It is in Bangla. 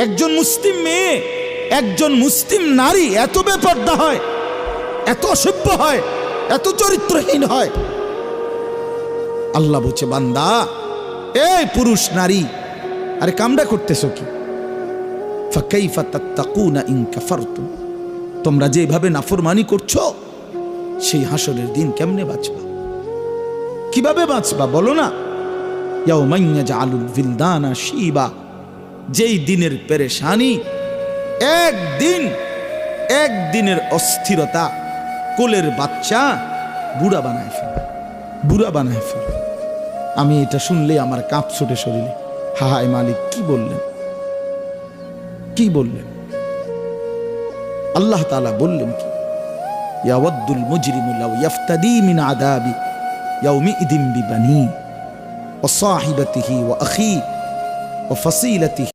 একজন মুসলিম মেয়ে, একজন মুসলিম নারী এত বেপরদা হয়, এত অসভ্য হয়, এত চরিত্রহীন হয়। আল্লাহ বলছে, বান্দা, এই পুরুষ নারী, আরে কামড়া করতেছো কি? ফাকাইফা তাত্তাকুনা ইন কাফারতুম, তোমরা যেভাবে নাফরমানি করছো, সেই হাসরের দিন কেমনে বাঁচবা? কিভাবে বাঁচবা বলো না? ইয়াউমান ইয়াজআলুল বিলদানা শিবা, যেই দিনের পেরেশানি, একদিনের অস্থিরতা কোলের বাচ্চা বুড়া বানায় ফেলে, বুড়া বানায় ফেলে। আমি এটা শুনলে আমার কাঁপ ছুটে শরীরে। হায় মালিক, কি বললেন, কি বললেন? আল্লাহ তাআলা বললেন কি? ইয়াওয়াদ্দুল মুজরিমু লাউ ইফতাদি মিন আযাবি ইয়াউমিইদিন বিবানি ওয়া সাহিবাতিহি ওয়া আখি ওয়া ফাসিলাতিহি